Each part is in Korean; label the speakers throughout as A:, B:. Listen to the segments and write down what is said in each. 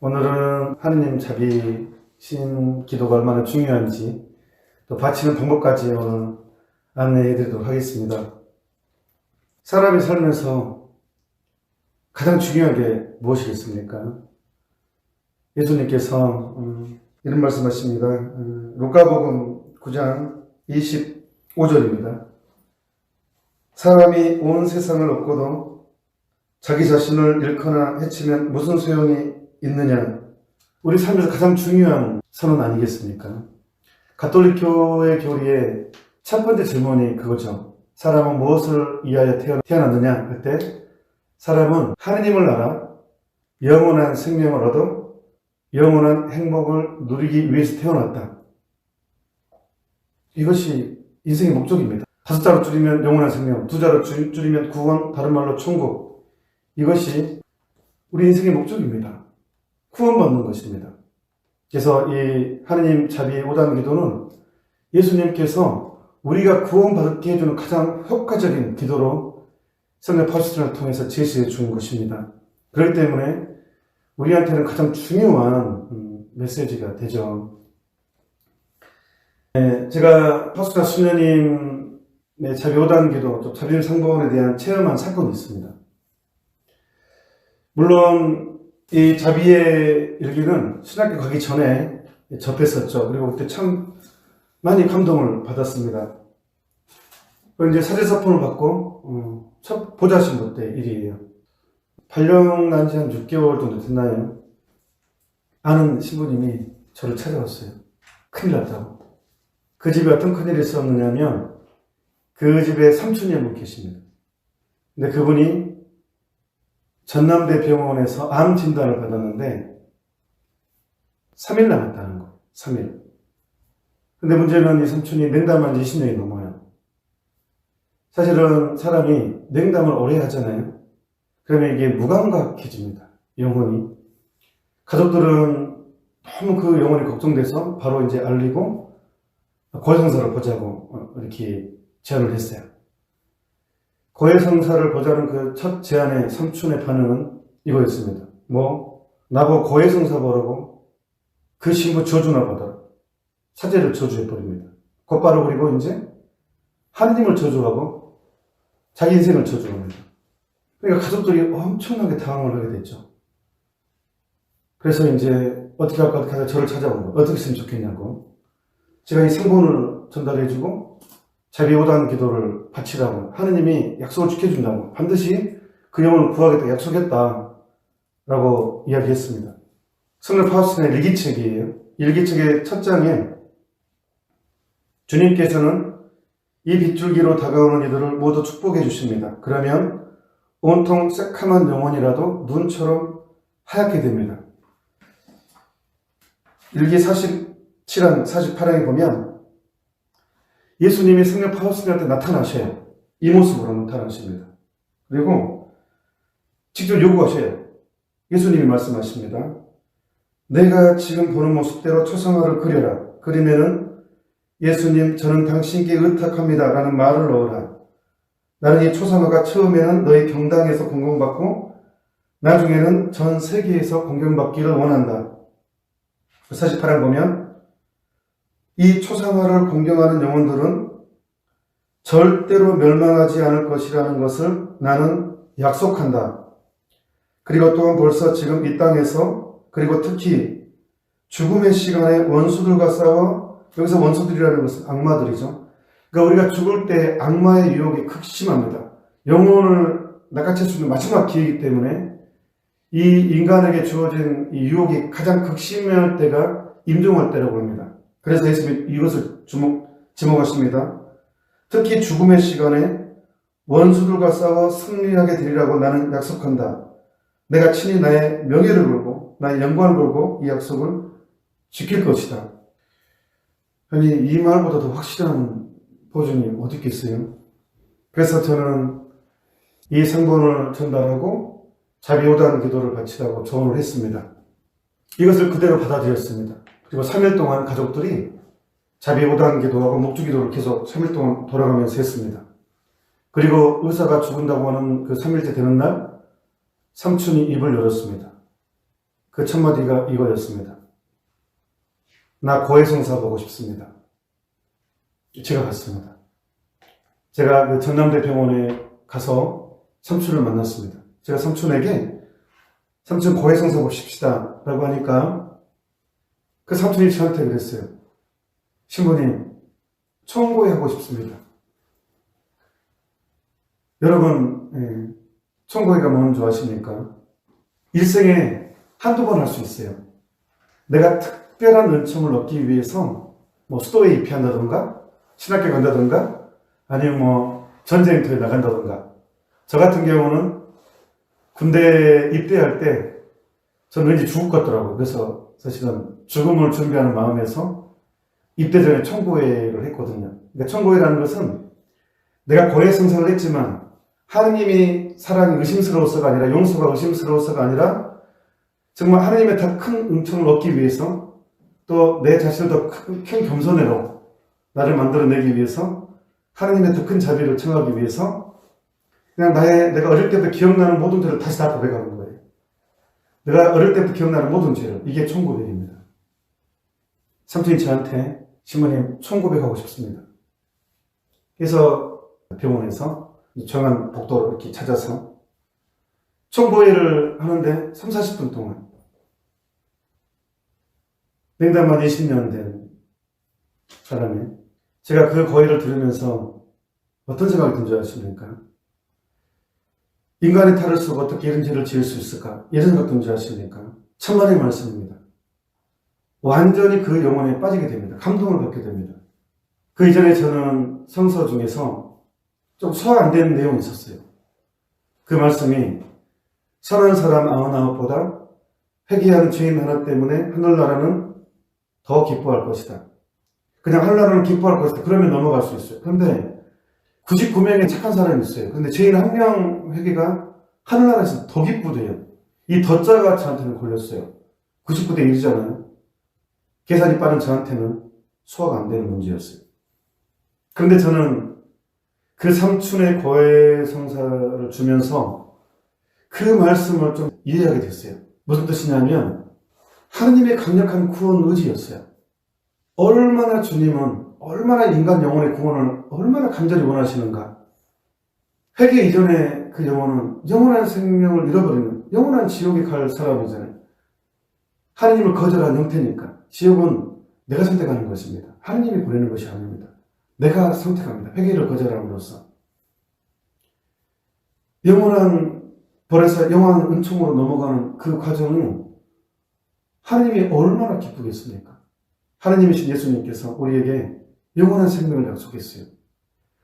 A: 오늘은 하느님 자비신 기도가 얼마나 중요한지 또 바치는 방법까지 오늘 안내해 드리도록 하겠습니다. 사람이 살면서 가장 중요한 게 무엇이겠습니까? 예수님께서 이런 말씀하십니다. 루카복음 9장 25절입니다. 사람이 온 세상을 얻고도 자기 자신을 잃거나 해치면 무슨 소용이 있느냐. 우리 삶에서 가장 중요한 선언 아니겠습니까? 가톨릭교의 교리의 첫 번째 질문이 그거죠. 사람은 무엇을 위하여 태어났느냐 할 때 사람은 하느님을 알아 영원한 생명을 얻어 영원한 행복을 누리기 위해서 태어났다. 이것이 인생의 목적입니다. 5자로 줄이면 영원한 생명, 2자로 줄이면 구원, 다른 말로 천국. 이것이 우리 인생의 목적입니다. 구원받는 것입니다. 그래서 이 하느님 자비의 5단 기도는 예수님께서 우리가 구원받게 해주는 가장 효과적인 기도로 성령 파수꾼을 통해서 제시해 준 것입니다. 그렇기 때문에 우리한테는 가장 중요한 메시지가 되죠. 제가 파수꾼 수녀님의 자비 5단 기도, 또 자비님 상봉원에 대한 체험한 사건이 있습니다. 물론 이 자비의 일기는 신학교 가기 전에 접했었죠. 그리고 그때 참 많이 감동을 받았습니다. 이제 사제서폰을 받고 첫 보좌신부 때 일이에요. 발령난 지 한 6개월 정도 됐나요? 아는 신부님이 저를 찾아왔어요. 큰일 났다고. 그 집에 어떤 큰일이 있었느냐면 그 집에 삼촌이 한 분 계십니다. 근데 그분이 전남대병원에서 암 진단을 받았는데 3일 남았다는 거. 3일. 근데 문제는 이 삼촌이 냉담한 지 20년이 넘어요. 사실은 사람이 냉담을 오래 하잖아요. 그러면 이게 무감각해집니다. 영혼이. 가족들은 너무 그 영혼이 걱정돼서 바로 이제 알리고 고해성사를 보자고 이렇게 제안을 했어요. 고해성사를 보자는 그 첫 제안의 삼촌의 반응은 이거였습니다. 나보고 고해성사 보라고? 그 신부 저주나 받아라. 사제를 저주해버립니다. 곧바로 그리고 이제 하느님을 저주하고 자기 인생을 저주합니다. 그러니까 가족들이 엄청나게 당황을 하게 됐죠. 그래서 이제 어떻게 할까 하다 저를 찾아온 거예요. 어떻게 했으면 좋겠냐고. 제가 이 상본을 전달해주고 자비 5단 기도를 바치라고 하느님이 약속을 지켜준다고 반드시 그 영혼을 구하겠다 약속했다 라고 이야기했습니다. 성령 파우스틴의 일기책이에요. 일기책의 첫 장에 주님께서는 이 빗줄기로 다가오는 이들을 모두 축복해 주십니다. 그러면 온통 새카만 영혼이라도 눈처럼 하얗게 됩니다. 일기 47장 48장에 보면 예수님이 성령 파우스틴한테 나타나셔요. 이 모습으로 나타나십니다. 그리고 직접 요구하셔요. 예수님이 말씀하십니다. 내가 지금 보는 모습대로 초상화를 그려라. 그리면은 예수님 저는 당신께 의탁합니다 라는 말을 넣어라. 나는 이 초상화가 처음에는 너희 경당에서 공경받고 나중에는 전 세계에서 공경받기를 원한다. 48장 보면 이 초상화를 공경하는 영혼들은 절대로 멸망하지 않을 것이라는 것을 나는 약속한다. 그리고 또한 벌써 지금 이 땅에서 그리고 특히 죽음의 시간에 원수들과 싸워 여기서 원수들이라는 것은 악마들이죠. 그러니까 우리가 죽을 때 악마의 유혹이 극심합니다. 영혼을 낚아챌 수 있는 마지막 기회이기 때문에 이 인간에게 주어진 이 유혹이 가장 극심할 때가 임종할 때라고 합니다. 그래서 예수님이 이것을 지목하십니다. 특히 죽음의 시간에 원수들과 싸워 승리하게 되리라고 나는 약속한다. 내가 친히 나의 명예를 걸고 나의 영광을 걸고 이 약속을 지킬 것이다. 아니 이 말보다 더 확실한 보증이 어디 있겠어요? 그래서 저는 이 상본을 전달하고 자비 5단 기도를 바치라고 조언을 했습니다. 이것을 그대로 받아들였습니다. 그리고 3일 동안 가족들이 자비 5단 기도하고 묵주 기도를 계속 3일 동안 돌아가면서 했습니다. 그리고 의사가 죽은다고 하는 그 3일째 되는 날 삼촌이 입을 열었습니다. 그 첫 마디가 이거였습니다. 나 고해성사 보고 싶습니다. 제가 갔습니다. 제가 그 전남대 병원에 가서 삼촌을 만났습니다. 제가 삼촌에게 삼촌 고해성사 보십시다 라고 하니까 그 삼촌이 저한테 그랬어요. 신부님, 총고해 하고 싶습니다. 여러분, 총고해가 뭔지 아십니까? 일생에 한두 번 할 수 있어요. 내가 특별한 은총을 얻기 위해서 수도에 입회한다던가 신학교 간다던가 아니면 전쟁터에 나간다던가. 저 같은 경우는 군대 입대할 때 저는 왠지 죽을 것 같더라고요. 그래서 사실은 죽음을 준비하는 마음에서 입대 전에 총고회를 했거든요. 그러니까 총고회라는 것은 내가 고해 성사를 했지만 하느님이 사랑이 의심스러워서가 아니라 용서가 의심스러워서가 아니라 정말 하느님의 더 큰 은총을 얻기 위해서 또 내 자신을 더 큰 겸손으로 나를 만들어내기 위해서 하느님의 더 큰 자비를 청하기 위해서 그냥 내가 어릴 때부터 기억나는 모든 죄를 다시 다 고백하는 거예요. 내가 어릴 때부터 기억나는 모든 죄를. 이게 총고백입니다. 삼촌이 저한테 신부님 총고백하고 싶습니다. 그래서 병원에서 정한 복도를 이렇게 찾아서 총고회를 하는데 3, 40분 동안 냉담한 20년 된 사람이 제가 그 고회를 들으면서 어떤 생각이 든 줄 아십니까? 인간의 탈을 쓰고 어떻게 이런 죄를 지을 수 있을까? 이런 생각 든 줄 아십니까? 천만의 말씀입니다. 완전히 그 영혼에 빠지게 됩니다. 감동을 받게 됩니다. 그 이전에 저는 성서 중에서 좀 소화 안 되는 내용이 있었어요. 그 말씀이 선한 사람 99보다 회개하는 죄인 하나 때문에 하늘나라는 더 기뻐할 것이다. 그냥 하늘나라는 기뻐할 것이다. 그러면 넘어갈 수 있어요. 그런데 99명의 착한 사람이 있어요. 근데 죄인 한 명 회개가 하늘나라에서 더 기쁘대요. 이 더자가 저한테는 걸렸어요. 99대 1이잖아요. 계산이 빠른 저한테는 소화가 안 되는 문제였어요. 그런데 저는 그 삼촌의 고해 성사를 주면서 그 말씀을 좀 이해하게 됐어요. 무슨 뜻이냐면 하느님의 강력한 구원 의지였어요. 얼마나 주님은 얼마나 인간 영혼의 구원을 얼마나 간절히 원하시는가. 회개 이전에 그 영혼은 영원한 생명을 잃어버리는 영원한 지옥에 갈 사람이잖아요. 하느님을 거절한 형태니까. 지옥은 내가 선택하는 것입니다. 하느님이 보내는 것이 아닙니다. 내가 선택합니다. 회개를 거절함으로써. 영원한 벌에서 영원한 은총으로 넘어가는 그 과정은 하느님이 얼마나 기쁘겠습니까? 하느님이신 예수님께서 우리에게 영원한 생명을 약속했어요.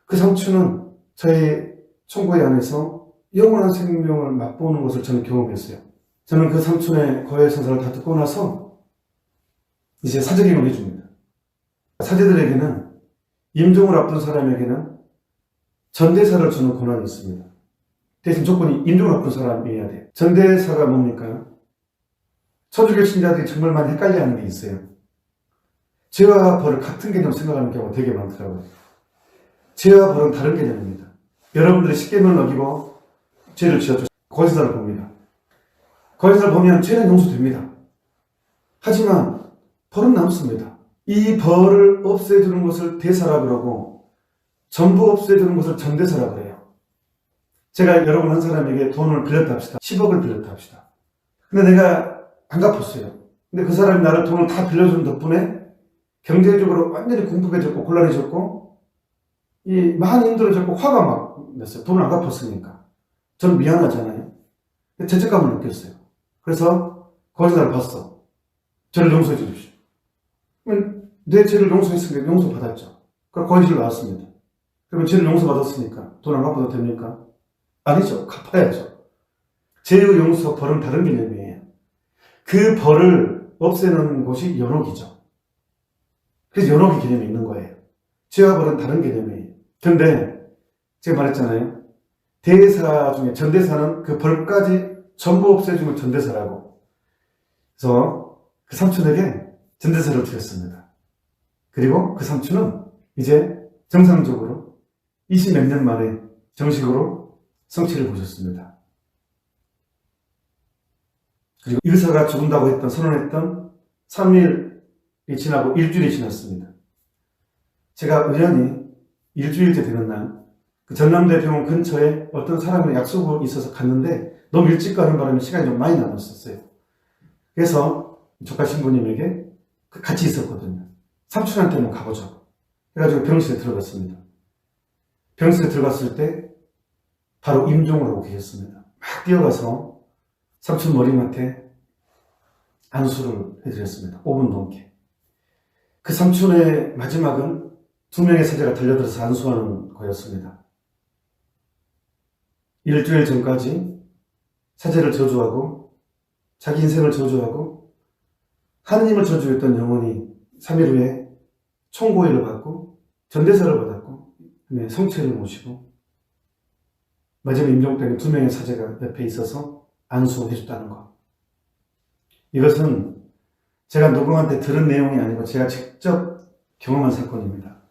A: 그 삼촌은 저의 총고회 안에서 영원한 생명을 맛보는 것을 저는 경험했어요. 저는 그 삼촌의 고해 성사를 다 듣고 나서 이제 사제기를 해줍니다. 사제들에게는 임종을 앞둔 사람에게는 전대사를 주는 권한이 있습니다. 대신 조건이 임종을 앞둔 사람이어야 돼요. 전대사가 뭡니까? 천주교 신자들이 정말 많이 헷갈려하는 게 있어요. 죄와 벌을 같은 개념 생각하는 경우가 되게 많더라고요. 죄와 벌은 다른 개념입니다. 여러분들이 십계명을 어기고 죄를 지었죠. 고해성사를 봅니다. 고해성사를 보면 죄는 용서됩니다. 하지만 벌은 남습니다. 이 벌을 없애주는 것을 대사라 그러고 전부 없애주는 것을 전대사라 그래요. 제가 여러분 한 사람에게 돈을 빌렸다 합시다. 10억을 빌렸다 합시다. 근데 내가 안 갚았어요. 근데 그 사람이 나를 돈을 다 빌려준 덕분에 경제적으로 완전히 궁핍해졌고 곤란해졌고 많이 힘들어졌고 화가 막 났어요. 돈을 안 갚았으니까. 저는 미안하잖아요. 죄책감을 느꼈어요. 그래서 고해성사를 봤어. 저를 용서해 주십시오. 내 죄를 용서했으니까 용서받았죠. 그럼 고해지를 나왔습니다. 그러면 죄를 용서받았으니까 돈 안 갚아도 됩니까? 아니죠. 갚아야죠. 죄의 용서, 벌은 다른 개념이에요. 그 벌을 없애는 곳이 연옥이죠. 그래서 연옥의 개념이 있는 거예요. 죄와 벌은 다른 개념이에요. 근데 제가 말했잖아요. 대사 중에 전대사는 그 벌까지 전부 없애주면 전대사라고. 그래서 그 삼촌에게 전대사를 드렸습니다. 그리고 그 삼촌은 이제 정상적으로 20몇 년 만에 정식으로 성취를 보셨습니다. 그리고 의사가 죽는다고 선언했던 3일이 지나고 일주일이 지났습니다. 제가 우연히 일주일째 되는 날, 그 전남대병원 근처에 어떤 사람이랑 약속이 있어서 갔는데 너무 일찍 가는 바람에 시간이 좀 많이 남았었어요. 그래서 조카 신부님에게 같이 있었거든요. 삼촌한테는 가보자고 해가지고 병실에 들어갔습니다. 병실에 들어갔을 때 바로 임종을 하고 계셨습니다. 막 뛰어가서 삼촌 머리맡에 안수를 해드렸습니다. 5분 넘게. 그 삼촌의 마지막은 2명의 사제가 달려들어서 안수하는 거였습니다. 일주일 전까지 사제를 저주하고 자기 인생을 저주하고 하느님을 저주했던 영혼이 3일 후에 총고위를 받고 전대사를 받았고 성체를 모시고 마지막 임종 때는 2명의 사제가 옆에 있어서 안수해줬다는 것. 이것은 제가 누구한테 들은 내용이 아니고 제가 직접 경험한 사건입니다.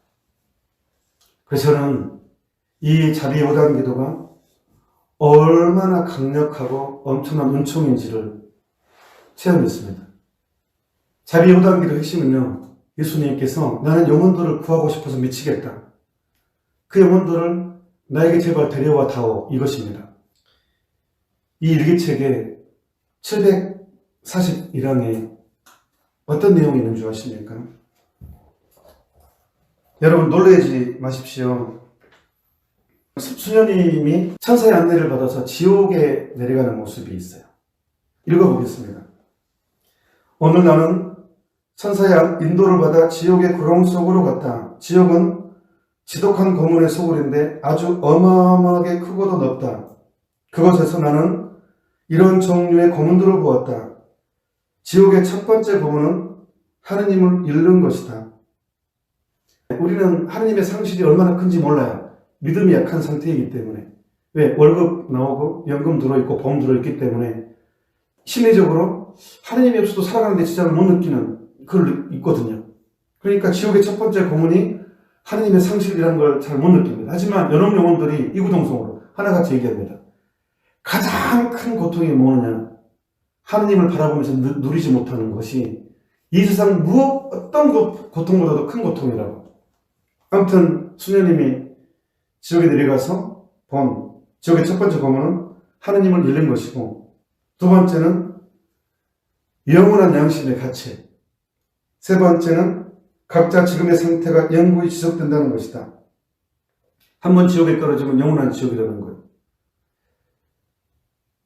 A: 그래서 저는 이 자비요단 기도가 얼마나 강력하고 엄청난 은총인지를 체험했습니다. 자비요단 기도 핵심은요, 예수님께서 나는 영혼들을 구하고 싶어서 미치겠다. 그 영혼들을 나에게 제발 데려와 다오, 이것입니다. 이 일기책에 741항에 어떤 내용이 있는 줄 아십니까? 여러분 놀라지 마십시오. 수녀님이 천사의 안내를 받아서 지옥에 내려가는 모습이 있어요. 읽어보겠습니다. 오늘 나는 천사의 인도를 받아 지옥의 구렁 속으로 갔다. 지옥은 지독한 거문의 소굴인데 아주 어마어마하게 크고도 넓다. 그곳에서 나는 이런 종류의 거문들을 보았다. 지옥의 첫 번째 거문은 하느님을 잃는 것이다. 우리는 하느님의 상실이 얼마나 큰지 몰라요. 믿음이 약한 상태이기 때문에. 왜? 월급 나오고 연금 들어있고 보험 들어있기 때문에 심리적으로 하느님이 없어도 살아가는데 지장을 못 느끼는 그걸 있거든요. 그러니까 지옥의 첫 번째 고문이 하느님의 상실이라는 걸 잘 못 느낍니다. 하지만 연옥 영혼들이 이구동성으로 하나같이 얘기합니다. 가장 큰 고통이 뭐냐? 하느님을 바라보면서 누리지 못하는 것이 이 세상 어떤 고통보다도 큰 고통이라고. 아무튼 수녀님이 지옥에 내려가서 본 지옥의 첫 번째 고문은 하느님을 잃는 것이고, 두 번째는 영원한 양심의 가치, 세 번째는 각자 지금의 상태가 영구히 지속된다는 것이다. 한번 지옥에 떨어지면 영원한 지옥이라는 거예요.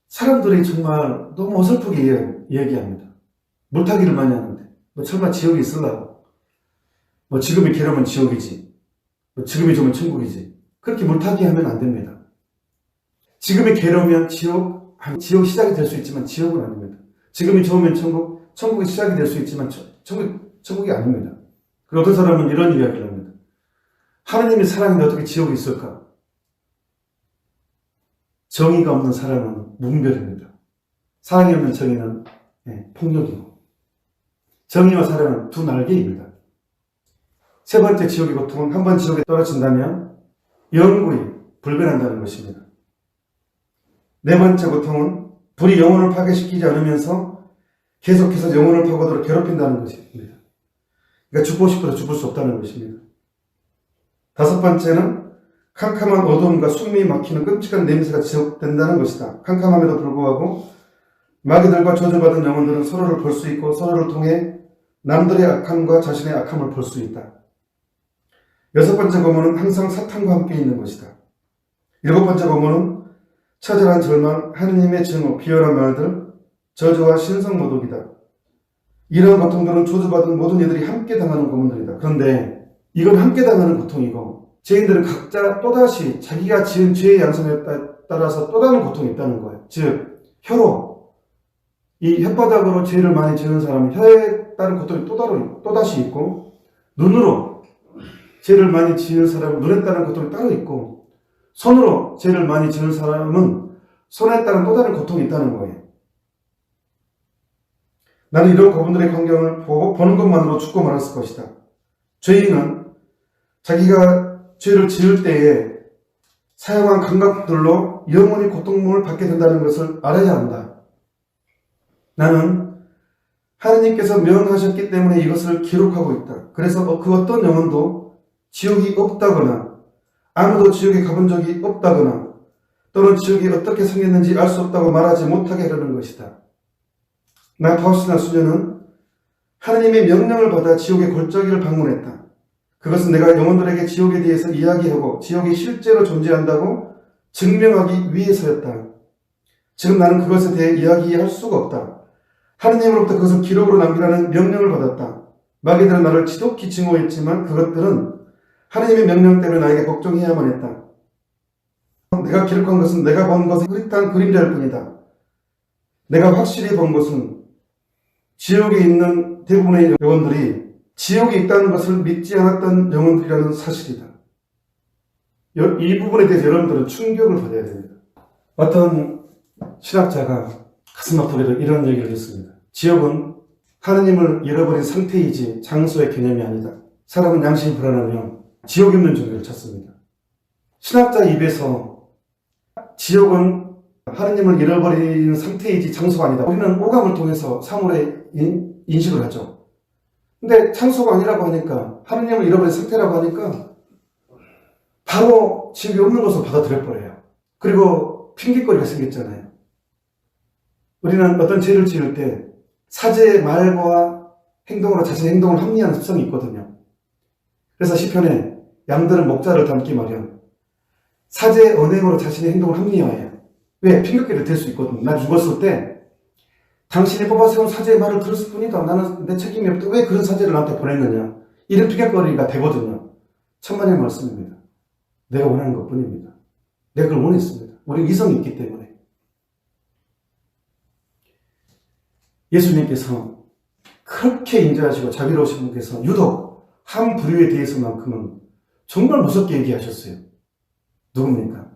A: 사람들이 정말 너무 어설프게 이야기합니다. 물타기를 많이 하는데 설마 지옥이 있으려고? 지금이 괴로우면 지옥이지, 지금이 좋으면 천국이지, 그렇게 물타기하면 안 됩니다. 지금이 괴로우면 지옥 시작이 될 수 있지만 지옥은 아닙니다. 지금이 좋으면 천국이 시작이 될 수 있지만 천국이 아닙니다. 그리고 어떤 사람은 이런 이야기를 합니다. 하느님이 사랑인데 어떻게 지옥이 있을까? 정의가 없는 사람은 무분별입니다. 사랑이 없는 정의는 폭력이고, 정의와 사랑은 두 날개입니다. 세 번째 지옥의 고통은 한 번 지옥에 떨어진다면 영구히 불변한다는 것입니다. 네 번째 고통은 불이 영혼을 파괴시키지 않으면서 계속해서 영혼을 파고들어 괴롭힌다는 것입니다. 그러니까 죽고 싶어도 죽을 수 없다는 것입니다. 다섯 번째는 캄캄한 어두움과 숨이 막히는 끔찍한 냄새가 지속된다는 것이다. 캄캄함에도 불구하고 마귀들과 저주받은 영혼들은 서로를 볼 수 있고 서로를 통해 남들의 악함과 자신의 악함을 볼 수 있다. 여섯 번째 고문은 항상 사탄과 함께 있는 것이다. 일곱 번째 고문은 처절한 절망, 하느님의 증오, 비열한 말들, 저주와 신성모독이다. 이러한 고통들은 저주받은 모든 이들이 함께 당하는 고문들이다. 그런데 이건 함께 당하는 고통이고, 죄인들은 각자 또다시 자기가 지은 죄의 양상에 따라서 또 다른 고통이 있다는 거예요. 즉, 혀로, 이 혓바닥으로 죄를 많이 지은 사람은 혀에 따른 고통이 또다시 있고, 눈으로 죄를 많이 지은 사람은 눈에 따른 고통이 따로 있고, 손으로 죄를 많이 지은 사람은 손에 따른 또 다른 고통이 있다는 거예요. 나는 이런 그분들의 광경을 보는 것만으로 죽고 말았을 것이다. 죄인은 자기가 죄를 지을 때에 사용한 감각들로 영원히 고통을 받게 된다는 것을 알아야 한다. 나는 하느님께서 명하셨기 때문에 이것을 기록하고 있다. 그래서 그 어떤 영혼도 지옥이 없다거나 아무도 지옥에 가본 적이 없다거나 또는 지옥이 어떻게 생겼는지 알 수 없다고 말하지 못하게 하려는 것이다. 나 파우스티나 수녀는 하느님의 명령을 받아 지옥의 골짜기를 방문했다. 그것은 내가 영혼들에게 지옥에 대해서 이야기하고 지옥이 실제로 존재한다고 증명하기 위해서였다. 지금 나는 그것에 대해 이야기할 수가 없다. 하느님으로부터 그것을 기록으로 남기라는 명령을 받았다. 마귀들은 나를 지독히 증오했지만 그것들은 하느님의 명령 때문에 나에게 걱정해야만 했다. 내가 기록한 것은 내가 본 것의 흐릿한 그림자일 뿐이다. 내가 확실히 본 것은 지옥에 있는 대부분의 영혼들이 지옥에 있다는 것을 믿지 않았던 영혼들이라는 사실이다. 이 부분에 대해서 여러분들은 충격을 받아야 됩니다. 어떤 신학자가 가슴 아프게도 이런 얘기를 했습니다. 지옥은 하느님을 잃어버린 상태이지 장소의 개념이 아니다. 사람은 양심이 불안하며 지옥 없는 종교를 찾습니다. 신학자 입에서 지옥은 하느님을 잃어버린 상태이지 장소가 아니다. 우리는 오감을 통해서 사물에 인식을 하죠. 근데 장소가 아니라고 하니까, 하느님을 잃어버린 상태라고 하니까 바로 지옥이 없는 것으로 받아들여버려요. 그리고 핑계거리가 생겼잖아요. 우리는 어떤 죄를 지을 때 사제의 말과 행동으로 자신의 행동을 합리화하는 습성이 있거든요. 그래서 시편에 양들은 목자를 닮기 마련, 사제의 언행으로 자신의 행동을 합리화해요. 왜? 핑계거리가 될 수 있거든요. 나 죽었을 때 당신이 뽑아세운 사제의 말을 들었을 뿐이다. 나는 내 책임이 없다. 왜 그런 사제를 나한테 보냈느냐. 이런 핑계거리가 되거든요. 천만의 말씀입니다. 내가 원하는 것 뿐입니다. 내가 그걸 원했습니다. 우리는 이성이 있기 때문에. 예수님께서 그렇게 인자하시고 자비로우신 분께서 유독 한 부류에 대해서만큼은 정말 무섭게 얘기하셨어요. 누굽니까?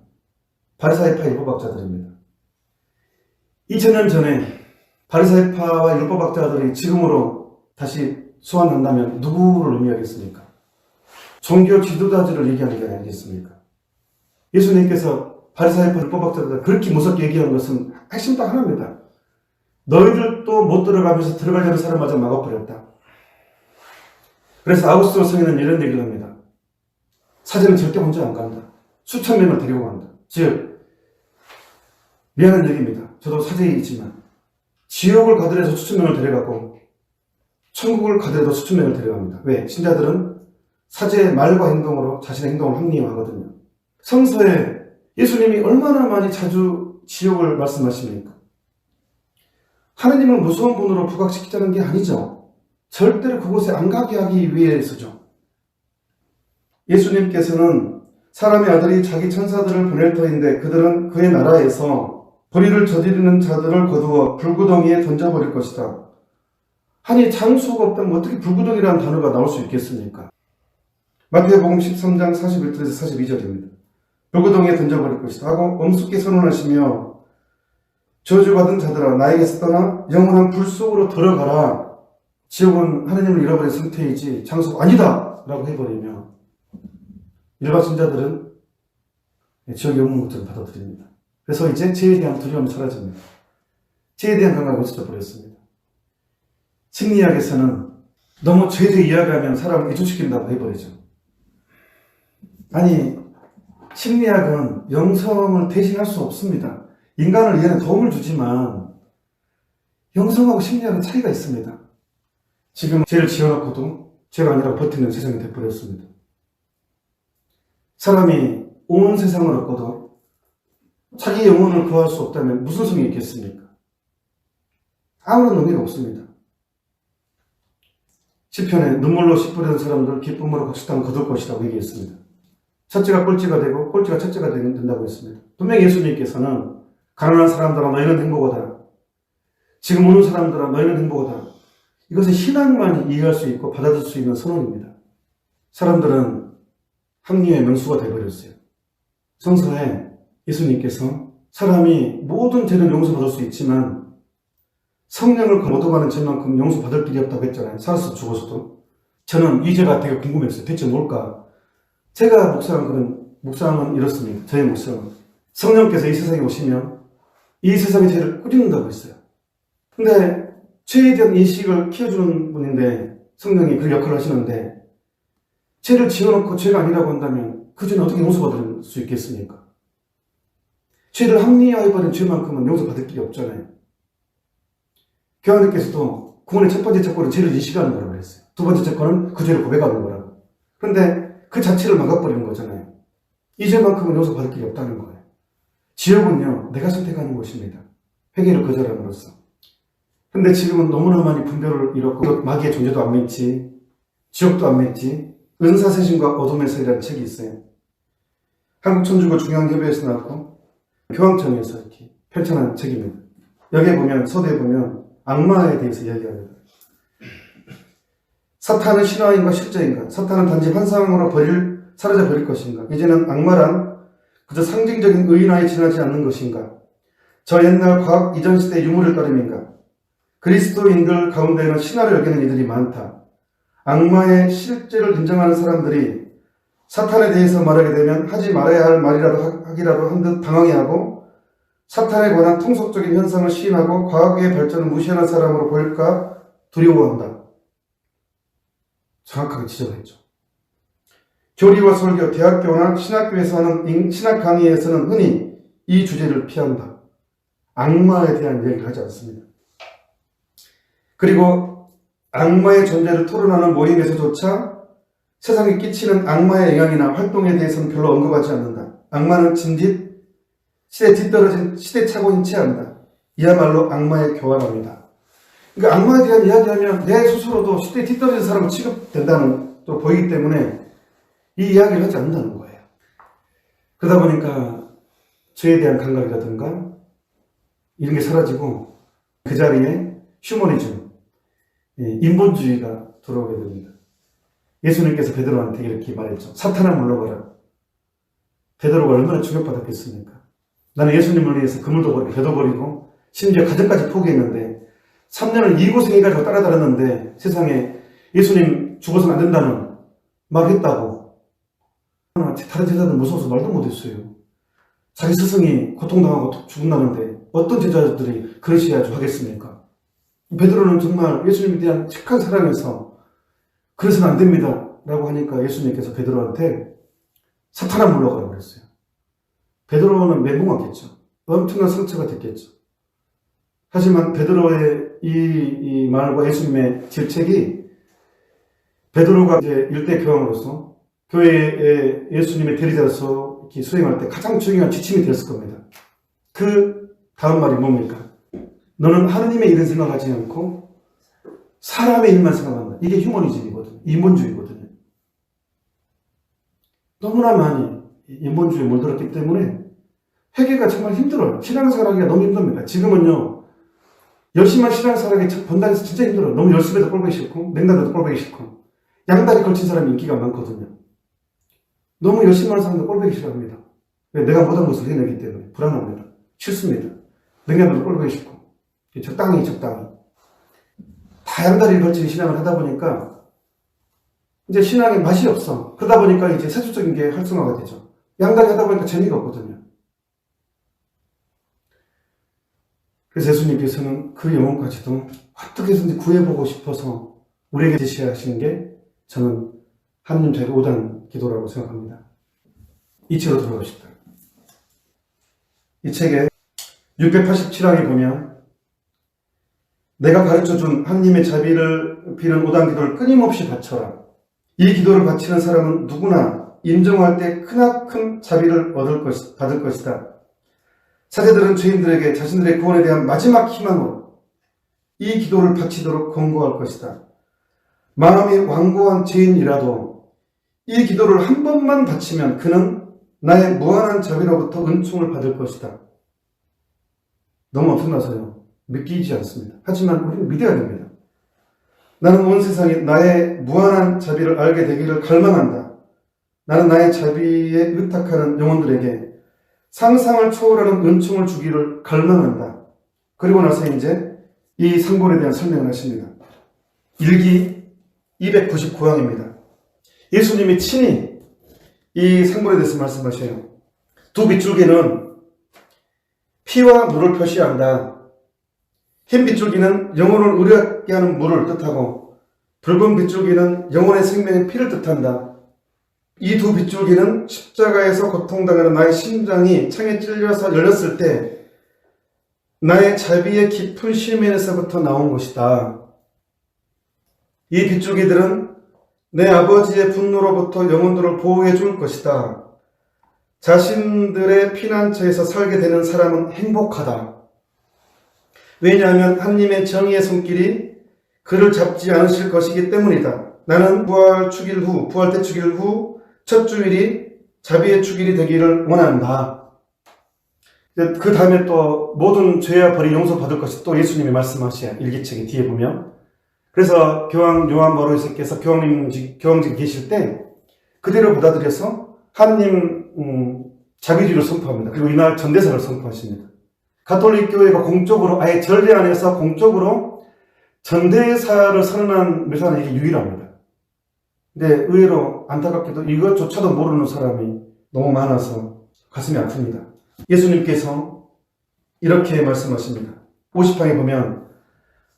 A: 바리사이파 율법학자들입니다. 2000년 전에 바리사이파와 율법학자들이 지금으로 다시 소환한다면 누구를 의미하겠습니까? 종교 지도자들을 얘기하는 게 아니겠습니까? 예수님께서 바리사이파 율법학자들 그렇게 무섭게 얘기하는 것은 핵심 딱 하나입니다. 너희들도 못 들어가면서 들어가려는 사람마저 막아버렸다. 그래서 아우구스티노 성인은 이런 얘기를 합니다. 사제는 절대 혼자 안 간다. 수천 명을 데리고 간다. 즉 미안한 얘기입니다. 저도 사제이지만 지옥을 가더라도 수천 명을 데려가고 천국을 가더라도 수천 명을 데려갑니다. 왜? 신자들은 사제의 말과 행동으로 자신의 행동을 합리화하거든요. 성서에 예수님이 얼마나 많이 자주 지옥을 말씀하십니까? 하느님을 무서운 분으로 부각시키자는 게 아니죠. 절대로 그곳에 안 가게 하기 위해서죠. 예수님께서는 사람의 아들이 자기 천사들을 보낼 터인데 그들은 그의 나라에서 불의를 저지르는 자들을 거두어 불구덩이에 던져버릴 것이다. 아니 장소가 없다면 어떻게 불구덩이라는 단어가 나올 수 있겠습니까? 마태복음 13장 41절에서 42절입니다. 불구덩이에 던져버릴 것이다 하고 엄숙히 선언하시며 저주받은 자들아 나에게서 떠나 영원한 불 속으로 들어가라. 지옥은 하느님을 잃어버린 상태이지 장소가 아니다 라고 해버리며 일반 신자들은 지옥이 없는 것처럼 받아들입니다. 그래서 이제 죄에 대한 두려움이 사라집니다. 죄에 대한 감각이 없어져 버렸습니다. 심리학에서는 너무 죄에 대해 이야기하면 사람을 이중시킨다고 해버리죠. 아니 심리학은 영성을 대신할 수 없습니다. 인간을 이해하는 도움을 주지만 영성하고 심리학은 차이가 있습니다. 지금 죄를 지어놓고도 죄가 아니라고 버티는 세상이 되어버렸습니다. 사람이 온 세상을 얻고도 자기 영혼을 구할 수 없다면 무슨 소용이 있겠습니까? 아무런 의미가 없습니다. 시편에 눈물로 씨 뿌리는 사람들 기쁨으로 각식당을 거둘 것이라고 얘기했습니다. 첫째가 꼴찌가 되고 꼴찌가 첫째가 된다고 했습니다. 분명히 예수님께서는 가난한 사람들아 너희는 행복하다. 지금 오는 사람들아 너희는 행복하다. 이것은 신앙만 이해할 수 있고 받아들일 수 있는 선언입니다. 사람들은 합리화의 명수가 되어버렸어요. 성서에 예수님께서 사람이 모든 죄를 용서받을 수 있지만 성령을 거둬가는 죄만큼 용서받을 길이 없다고 했잖아요. 살아서 죽어서도. 저는 이 죄가 되게 궁금했어요. 대체 뭘까? 제가 묵상한 그런 묵상은 이렇습니다. 저의 묵상은 성령께서 이 세상에 오시면 이 세상의 죄를 꾸짖는다고 했어요. 근데 죄에 대한 인식을 키워주는 분인데 성령이 그 역할을 하시는데 죄를 지어놓고 죄가 아니라고 한다면 그 죄는 어떻게 용서받을 수 있겠습니까? 죄를 합리화해버린 죄만큼은 용서받을 길이 없잖아요. 교황님께서도 구원의 첫 번째 첫걸은 죄를 인식하는 거라고 했어요. 두 번째 첫걸은 그 죄를 고백하는 거라고. 그런데 그 자체를 막아버리는 거잖아요. 이 죄만큼은 용서받을 길이 없다는 거예요. 지옥은요, 내가 선택하는 곳입니다. 회개를 거절함으로써. 근데 지금은 너무나 많이 분별을 잃었고 마귀의 존재도 안 믿지, 지옥도 안 믿지, 은사세신과 어둠의 세이라는 책이 있어요. 한국천주교 중앙협의회에서 나왔고 교황청에서 이렇게 펼쳐놓은 책입니다. 여기에 보면 서두에 보면 악마에 대해서 이야기합니다. 사탄은 신화인가 실제인가? 사탄은 단지 환상으로 사라져 버릴 것인가? 이제는 악마란 그저 상징적인 의인화에 지나지 않는 것인가? 저 옛날 과학 이전 시대의 유물을 따름인가? 그리스도인들 가운데에는 신화를 여기는 이들이 많다. 악마의 실제를 인정하는 사람들이 사탄에 대해서 말하게 되면 하지 말아야 할 말이라도 하기라도 한 듯 당황해하고 사탄에 관한 통속적인 현상을 시인하고 과학의 발전을 무시하는 사람으로 보일까 두려워한다. 정확하게 지적했죠. 교리와 설교, 대학교나 신학교에서 하는 신학 강의에서는 흔히 이 주제를 피한다. 악마에 대한 얘기를 하지 않습니다. 그리고 악마의 존재를 토론하는 모임에서조차 세상에 끼치는 악마의 영향이나 활동에 대해서는 별로 언급하지 않는다. 악마는 진짓, 시대 뒤떨어진 시대착오인 채 한다. 이야말로 악마의 교활합니다. 그러니까 악마에 대한 이야기하면 내 스스로도 시대에 뒤떨어진 사람으로 취급된다는 또 보이기 때문에 이 이야기를 하지 않는다는 거예요. 그러다 보니까 죄에 대한 감각이라든가 이런 게 사라지고 그 자리에 휴머니즘, 인본주의가 들어오게 됩니다. 예수님께서 베드로한테 이렇게 말했죠. 사탄아 물러가라. 베드로가 얼마나 충격받았겠습니까? 나는 예수님을 위해서 그물도 버리고 배도 버리고 심지어 가정까지 포기했는데 3년을 이고생해가지고 따라다녔는데 세상에 예수님 죽어서는 안 된다는 말을 했다고. 다른 제자들은 무서워서 말도 못했어요. 자기 스승이 고통당하고 죽는다는데 어떤 제자들이 그러셔야지 하겠습니까? 베드로는 정말 예수님에 대한 착한 사랑에서 그래서는 안 됩니다 라고 하니까 예수님께서 베드로한테 사탄아 물러가라고 그랬어요. 베드로는 멘붕 왔겠죠. 엄청난 상처가 됐겠죠. 하지만 베드로의 이 말과 예수님의 질책이 베드로가 이제 일대 교황으로서 교회에 예수님의 대리자로서 이렇게 수행할 때 가장 중요한 지침이 되었을 겁니다. 그 다음 말이 뭡니까? 너는 하느님의 일은 생각하지 않고 사람의 일만 생각한다. 이게 휴머니즘이거든요. 인본주의거든요. 너무나 많이 인본주의에 물들었기 때문에 회개가 정말 힘들어요. 신앙생활하기가 너무 힘듭니다. 지금은요. 열심한 신앙생활하기 본당에서 진짜 힘들어요. 너무 열심히도 꼴보기 싫고 냉담에도 꼴보기 싫고 양다리 걸친 사람이 인기가 많거든요. 너무 열심히 하는 사람도 꼴보기 싫어합니다. 왜? 내가 못한 것을 해내기 때문에 불안합니다. 싫습니다. 냉담에도 꼴보기 싫고 적당히 다 양다리를 걸친 신앙을 하다 보니까 이제 신앙에 맛이 없어. 그러다 보니까 이제 세속적인 게 활성화가 되죠. 양다리 하다 보니까 재미가 없거든요. 그래서 예수님께서는 그 영혼까지도 어떻게 해서든지 구해보고 싶어서 우리에게 제시하신 게 저는 하느님 자리 5단 기도라고 생각합니다. 이 책으로 들어갑시다. 이 책에 687항에 보면 내가 가르쳐준 하느님의 자비를 비는 5단 기도를 끊임없이 바쳐라. 이 기도를 바치는 사람은 누구나 인정할 때 크나큰 자비를 받을 것이다. 사제들은 죄인들에게 자신들의 구원에 대한 마지막 희망으로 이 기도를 바치도록 권고할 것이다. 마음이 완고한 죄인이라도 이 기도를 한 번만 바치면 그는 나의 무한한 자비로부터 은총을 받을 것이다. 너무 엄청나서요. 믿기지 않습니다. 하지만 우리는 믿어야 됩니다. 나는 온 세상이 나의 무한한 자비를 알게 되기를 갈망한다. 나는 나의 자비에 의탁하는 영혼들에게 상상을 초월하는 은총을 주기를 갈망한다. 그리고 나서 이제 이 상본에 대한 설명을 하십니다. 일기 299항입니다. 예수님이 친히 이 상본에 대해서 말씀하셔요. 두 빗줄기는 피와 물을 표시한다. 흰 빗줄기는 영혼을 의뢰하게 하는 물을 뜻하고 붉은 빗줄기는 영혼의 생명의 피를 뜻한다. 이 두 빗줄기는 십자가에서 고통당하는 나의 심장이 창에 찔려서 열렸을 때 나의 자비의 깊은 심연에서부터 나온 것이다. 이 빗줄기들은 내 아버지의 분노로부터 영혼들을 보호해 줄 것이다. 자신들의 피난처에서 살게 되는 사람은 행복하다. 왜냐하면 하나님의 정의의 손길이 그를 잡지 않으실 것이기 때문이다. 나는 부활 때 축일 후 첫 주일이 자비의 축일이 되기를 원한다. 그 다음에 또 모든 죄와 벌이 용서받을 것이 또 예수님이 말씀하셔요. 일기책에 뒤에 보면. 그래서 교황 요한 바오로스께서 교황직에 계실 때 그대로 받아들여서 하나님 자비주의를 선포합니다. 그리고 이날 전대사를 선포하십니다. 가톨릭 교회가 공적으로 아예 전례 안에서 공적으로 전대사를 선언한 묘사는 이게 유일합니다. 근데 의외로 안타깝게도 이것조차도 모르는 사람이 너무 많아서 가슴이 아픕니다. 예수님께서 이렇게 말씀하십니다. 50방에 보면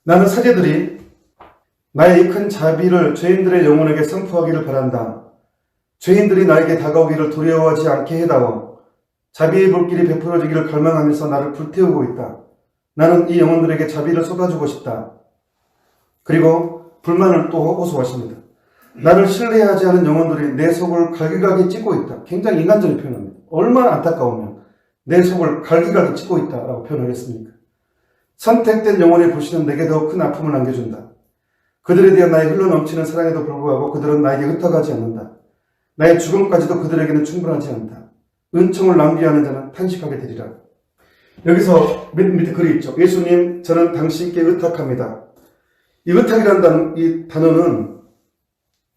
A: 나는 사제들이 나의 큰 자비를 죄인들의 영혼에게 선포하기를 바란다. 죄인들이 나에게 다가오기를 두려워하지 않게 해다오. 자비의 불길이 베풀어지기를 갈망하면서 나를 불태우고 있다. 나는 이 영혼들에게 자비를 쏟아주고 싶다. 그리고 불만을 또 호소하십니다. 나를 신뢰하지 않은 영혼들이 내 속을 갈기갈기 찢고 있다. 굉장히 인간적인 표현입니다. 얼마나 안타까우면 내 속을 갈기갈기 찢고 있다라고 표현하겠습니까? 선택된 영혼의 불신은 내게 더 큰 아픔을 안겨준다. 그들에 대한 나의 흘러넘치는 사랑에도 불구하고 그들은 나에게 흩어가지 않는다. 나의 죽음까지도 그들에게는 충분하지 않다. 은총을 낭비하는 자는 탄식하게 되리라. 여기서 밑에 글이 있죠. 예수님, 저는 당신께 의탁합니다. 이 의탁이라는 이 단어는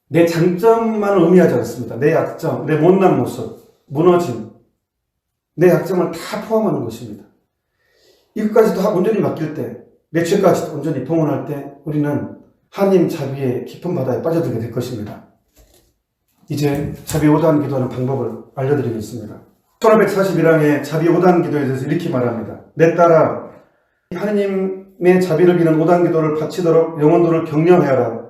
A: 내 장점만을 의미하지 않습니다. 내 약점, 내 못난 모습, 무너짐, 내 약점을 다 포함하는 것입니다. 이것까지 다 온전히 맡길 때, 내 죄까지도 온전히 봉헌할 때 우리는 하나님 자비의 깊은 바다에 빠져들게 될 것입니다. 이제 자비 5단 기도하는 방법을 알려드리겠습니다. 1541항의 자비 5단 기도에 대해서 이렇게 말합니다. 내 딸아, 하나님의 자비를 비는 5단 기도를 바치도록 영혼들을 격려하여라.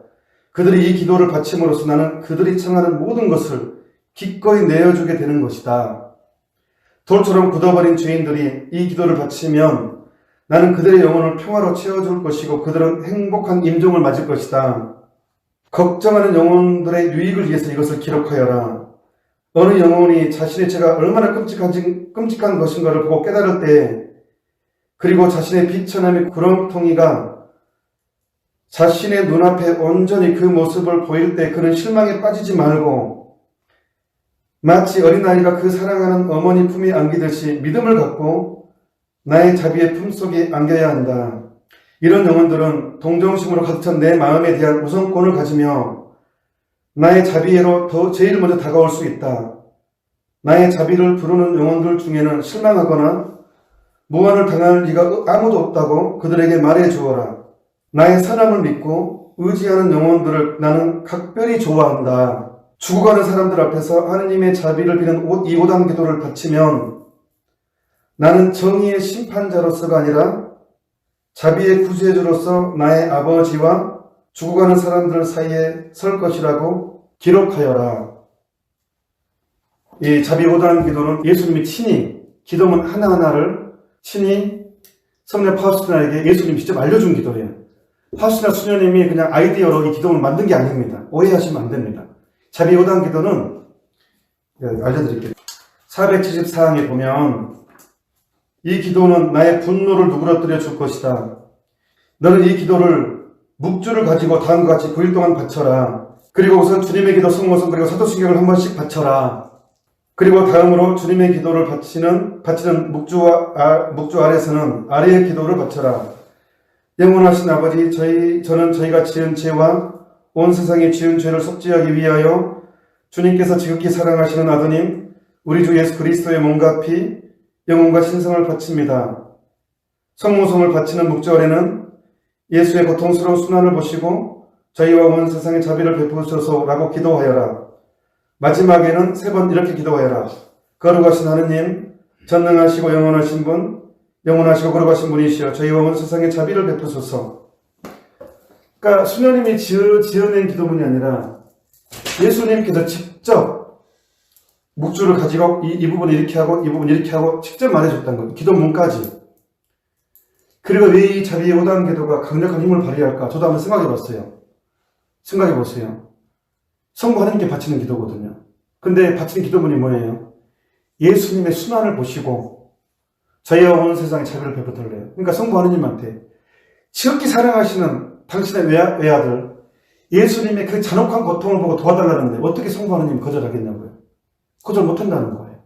A: 그들이 이 기도를 바침으로써 나는 그들이 청하는 모든 것을 기꺼이 내어주게 되는 것이다. 돌처럼 굳어버린 죄인들이 이 기도를 바치면 나는 그들의 영혼을 평화로 채워줄 것이고 그들은 행복한 임종을 맞을 것이다. 걱정하는 영혼들의 유익을 위해서 이것을 기록하여라. 어느 영혼이 자신의 죄가 얼마나 끔찍한 것인가를 보고 깨달을 때, 그리고 자신의 비천함의 구렁텅이가 자신의 눈앞에 온전히 그 모습을 보일 때 그는 실망에 빠지지 말고 마치 어린아이가 그 사랑하는 어머니 품에 안기듯이 믿음을 갖고 나의 자비의 품속에 안겨야 한다. 이런 영혼들은 동정심으로 가득 찬 내 마음에 대한 우선권을 가지며 나의 자비로 제일 먼저 다가올 수 있다. 나의 자비를 부르는 영혼들 중에는 실망하거나 무한을 당할 리가 아무도 없다고 그들에게 말해 주어라. 나의 선함을 믿고 의지하는 영혼들을 나는 각별히 좋아한다. 죽어가는 사람들 앞에서 하느님의 자비를 비는 이 5단 기도를 바치면 나는 정의의 심판자로서가 아니라 자비의 구세주로서 나의 아버지와 죽어가는 사람들 사이에 설 것이라고 기록하여라. 이 자비 5단 기도는 예수님이 친히 기도문 하나하나를 친히 성녀 파우스티나에게 예수님이 직접 알려준 기도예요. 파우스티나 수녀님이 그냥 아이디어로 이 기도문을 만든 게 아닙니다. 오해하시면 안 됩니다. 자비 5단 기도는 알려드릴게요. 474항에 보면 이 기도는 나의 분노를 누그러뜨려 줄 것이다. 너는 이 기도를 묵주를 가지고 다음과 같이 9일 동안 바쳐라. 그리고 우선 주님의 기도 성모성 그리고 사도신경을 한 번씩 바쳐라. 그리고 다음으로 주님의 기도를 바치는 묵주 아래서는 아래의 기도를 바쳐라. 영원하신 아버지, 저는 저희가 지은 죄와 온 세상이 지은 죄를 속죄하기 위하여 주님께서 지극히 사랑하시는 아드님, 우리 주 예수 그리스도의 몸과 피, 영혼과 신성을 바칩니다. 성모성을 바치는 묵주 아래는 예수의 고통스러운 순환을 보시고 저희와 온 세상에 자비를 베푸소서라고 기도하여라. 마지막에는 3번 이렇게 기도하여라. 거룩하신 하느님, 전능하시고 영원하신 분, 영원하시고 거룩하신 분이시여 저희와 온 세상에 자비를 베푸소서. 그러니까 수녀님이 지어낸 기도문이 아니라 예수님께서 직접 묵주를 가지고 이 부분 이렇게 하고 이 부분 이렇게 하고 직접 말해줬다는 거예요. 기도문까지. 그리고 왜 이 자비의 5단 기도가 강력한 힘을 발휘할까? 저도 한번 생각해 보세요. 성부 하나님께 바치는 기도거든요. 근데 바치는 기도문이 뭐예요? 예수님의 순환을 보시고 저희와 온 세상에 자비를 베풀어달래요. 그러니까 성부 하나님한테 지극히 사랑하시는 당신의 외아들 예수님의 그 잔혹한 고통을 보고 도와달라는데 어떻게 성부 하나님이 거절하겠냐고요. 거절 못한다는 거예요.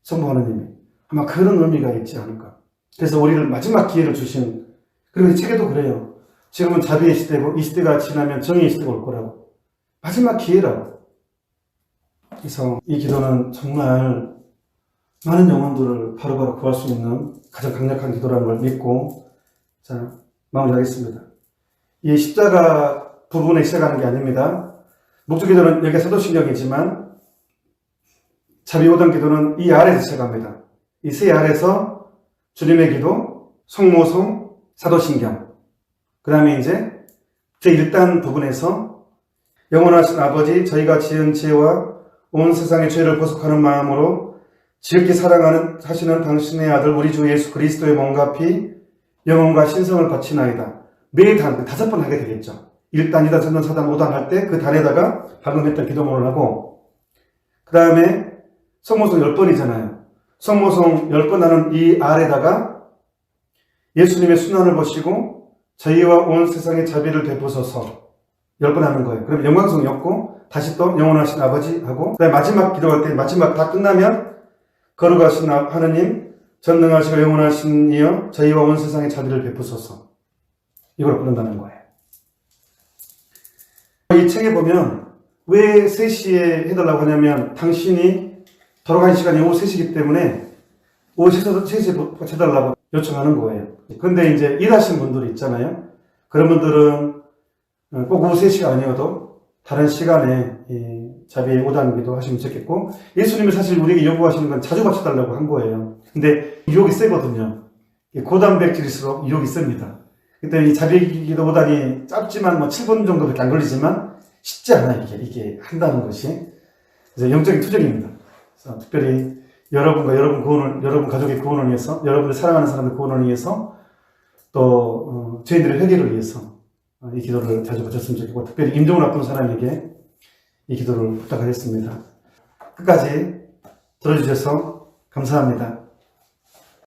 A: 성부 하나님이. 아마 그런 의미가 있지 않을까. 그래서 우리를 마지막 기회를 주신, 그리고 이 책에도 그래요. 지금은 자비의 시대고 이 시대가 지나면 정의의 시대가 올 거라고. 마지막 기회라고. 그래서 이 기도는 정말 많은 영혼들을 바로바로 구할 수 있는 가장 강력한 기도라는 걸 믿고, 자, 마무리하겠습니다. 이 십자가 부분에 시작하는 게 아닙니다. 묵주기도는 여기가 사도신경이지만 자비 5단 기도는 이 아래에서 시작합니다. 이 세 아래에서 주님의 기도, 성모성, 사도신경. 그 다음에 이제 제1단 부분에서 영원하신 아버지 저희가 지은 죄와 온 세상의 죄를 보속하는 마음으로 지극히 하시는 당신의 아들 우리 주 예수 그리스도의 몸과 피 영혼과 신성을 바치나이다. 매단 5번 하게 되겠죠. 1단, 2단, 3단, 4단, 5단 할 때 그 단에다가 방금 했던 기도문을 하고, 그 다음에 성모성 10번이잖아요. 성모성 10번 하는 이 아래다가 예수님의 순환을 보시고 저희와 온 세상의 자비를 베푸소서 10번 하는 거예요. 그럼 영광성이었고 다시 또 영원하신 아버지 하고, 그다음에 마지막 기도할 때 마지막 다 끝나면 거룩하신 하느님 전능하시고 영원하신 이여 저희와 온 세상의 자비를 베푸소서, 이걸 부른다는 거예요. 이 책에 보면 왜 3시에 해달라고 하냐면 당신이 돌아가신 시간이 오후 3시이기 때문에 오후 3시에 해달라고 요청하는 거예요. 근데 이제 일하시는 분들이 있잖아요. 그런 분들은 꼭 오후 3시가 아니어도 다른 시간에 자비의 5단기도 하시면 좋겠고, 예수님이 사실 우리에게 요구하시는 건 자주 바쳐달라고 한 거예요. 근데 유혹이 세거든요. 고단백질일수록 유혹이 셉니다. 그때 이 자비의 기도 5단이 짧지만 7분 정도밖에 안 걸리지만 쉽지 않아요. 이게 한다는 것이. 그래서 영적인 투쟁입니다. 그래서 특별히 여러분과 여러분 가족의 구원을 위해서, 여러분을 사랑하는 사람들 구원을 위해서, 또 저희들의 회개를 위해서 이 기도를 자주 바쳤으면 좋겠고, 특별히 임종을 앞둔 사람에게 이 기도를 부탁하겠습니다. 끝까지 들어주셔서 감사합니다.